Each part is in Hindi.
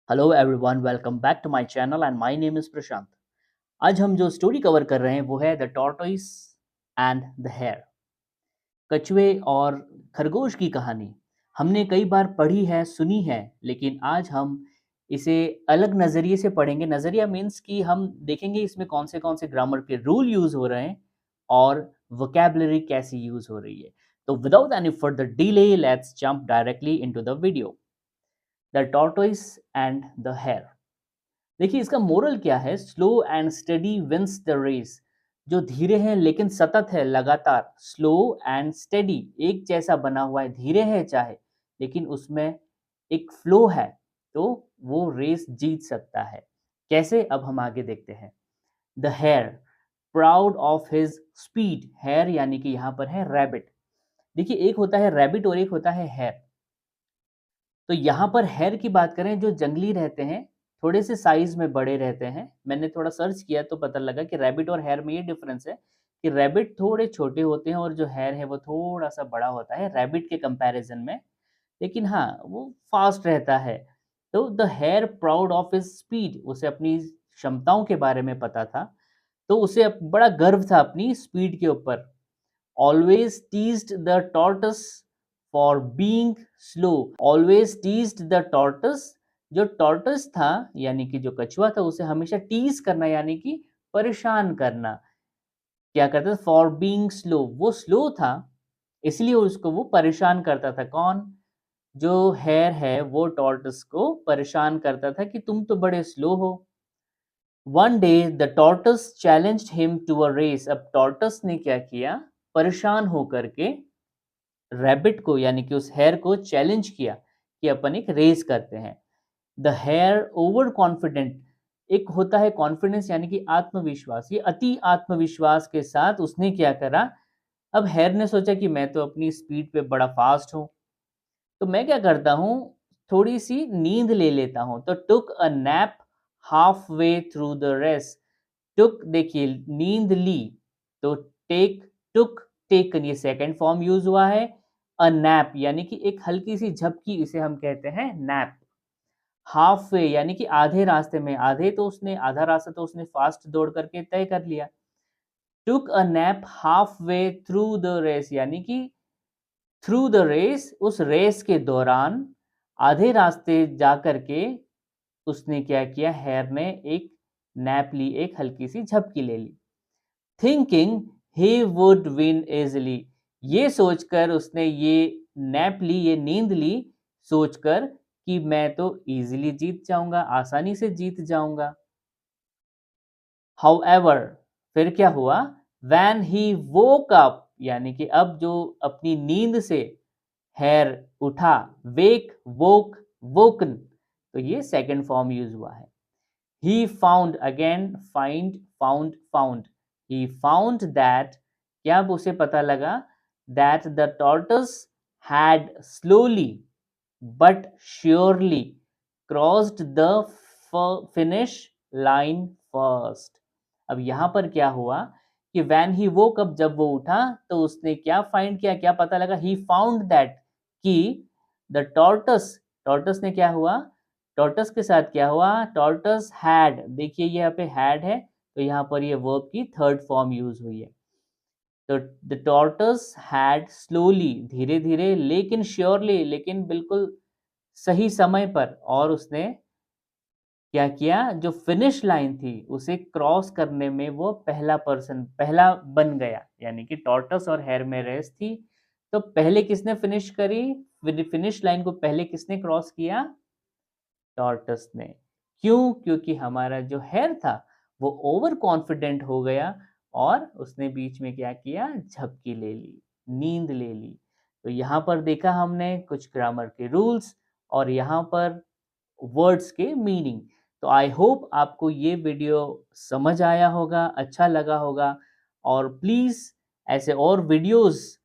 Hello everyone, welcome back to my channel and my name is Prashant. आज हम जो स्टोरी कवर कर रहे हैं वो है the tortoise and the hare. कछुए और खरगोश की कहानी हमने कई बार पढ़ी है, सुनी है, लेकिन आज हम इसे अलग नज़रिए से पढ़ेंगे। नज़रिया मीन्स कि हम देखेंगे इसमें कौन से ग्रामर के रूल यूज़ हो रहे हैं और वोकैबुलरी कैसी यूज़ हो रही है। तो without any further delay let's jump directly into the video. The tortoise and the hare. देखिए इसका मोरल क्या है, slow and steady wins the race. जो धीरे है लेकिन सतत है, लगातार, स्लो एंड स्टडी, एक जैसा बना हुआ है, धीरे है चाहे लेकिन उसमें एक फ्लो है, तो वो रेस जीत सकता है। कैसे, अब हम आगे देखते हैं। The hare proud of his speed. Hare यानी कि यहाँ पर है रैबिट। देखिए एक होता है रैबिट और एक होता है हेयर। तो यहाँ पर हेयर की बात करें, जो जंगली रहते हैं, थोड़े से साइज़ में बड़े रहते हैं। मैंने थोड़ा सर्च किया तो पता लगा कि रैबिट और हेयर में ये डिफ़रेंस है कि रैबिट थोड़े छोटे होते हैं और जो हेयर है वो थोड़ा-सा बड़ा होता है रैबिट के कंपैरिज़न में। लेकिन हाँ, वो फ़ास्ट रहता है। तो the hare proud of his speed, उसे अपनी क्षमताओं के बारे में पता था, तो उसे बड़ा गर्व था अपनी स्पीड के ऊपर। always teased the tortoise for being slow। always teased the tortoise। जो tortoise था यानी कि जो कछुआ था, उसे हमेशा टीज करना यानी कि परेशान करना। क्या करता था, फॉर बीइंग स्लो, वो स्लो था इसलिए उसको वो परेशान करता था। कौन? जो हेयर है वो टॉर्टस को परेशान करता था कि तुम तो बड़े स्लो हो। One day the tortoise challenged him to a race. अब टॉर्टस ने क्या किया, परेशान होकर के रैबिट को यानी कि उस हेयर को चैलेंज किया कि अपन एक रेस करते हैं। The hare overconfident. एक होता है कॉन्फिडेंस यानी कि आत्मविश्वास, ये अति आत्मविश्वास के साथ उसने क्या करा, अब हेयर ने सोचा कि मैं तो अपनी स्पीड पे बड़ा फास्ट हूँ, तो मैं क्या करता हूँ, थोड़ी सी नींद ले लेता हूँ। तो took a nap halfway through the race. Took, देखिए नींद ली, तो टेक, टुक, टेकन, ये सेकंड फॉर्म यूज हुआ है। अ नैप यानी कि एक हल्की सी झपकी, इसे हम कहते हैं नैप। हाफ वे यानी कि आधे रास्ते में, आधा रास्ता तो उसने फास्ट दौड़ करके तय कर लिया। Took a nap halfway through the race यानी कि थ्रू द रेस, उस रेस के दौरान आधे रास्ते जा करके उसने क्या किया, हेयर ने एक नैप ली, एक हल्की सी झपकी ले ली। Thinking he would win easily. ये सोचकर उसने ये नैप ली, ये नींद ली, सोचकर कि मैं तो इजीली जीत जाऊंगा, आसानी से जीत जाऊंगा। हाउएवर, फिर क्या हुआ, व्हेन ही वोक अप यानी कि अब जो अपनी नींद से हेयर उठा, वेक, वोक, वोकन, तो ये सेकंड फॉर्म यूज हुआ है। he found, again find, found, he found that, क्या अब उसे पता लगा, that the tortoise had slowly but surely crossed the finish line first। अब यहाँ पर क्या हुआ कि when he woke up, जब वो उठा तो उसने क्या फाइंड किया, क्या पता लगा, he found that, कि the tortoise, tortoise ने क्या हुआ, टॉर्टस के साथ क्या हुआ, टॉर्टस हैड, देखिए यहाँ पे हैड है तो यहाँ पर ये वर्ब की थर्ड फॉर्म यूज हुई है। तो द टॉर्टस हैड स्लोली, धीरे धीरे, लेकिन श्योरली, लेकिन बिल्कुल सही समय पर, और उसने क्या किया, जो फिनिश लाइन थी उसे क्रॉस करने में वो पहला बन गया। यानी कि टॉर्टस और हेयर में रेस थी, तो पहले किसने फिनिश करी, फिनिश लाइन को पहले किसने क्रॉस किया, टॉर्टस ने। क्यों? क्योंकि हमारा जो हेयर था वो ओवर कॉन्फिडेंट हो गया और उसने बीच में क्या किया, झपकी ले ली, नींद ले ली। तो यहाँ पर देखा हमने कुछ ग्रामर के रूल्स और यहाँ पर वर्ड्स के मीनिंग। तो आई होप आपको ये वीडियो समझ आया होगा, अच्छा लगा होगा, और प्लीज़ ऐसे और वीडियोस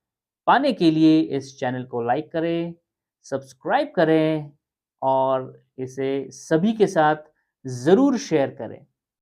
पाने के लिए इस चैनल को लाइक करें, सब्सक्राइब करें और इसे सभी के साथ ज़रूर शेयर करें।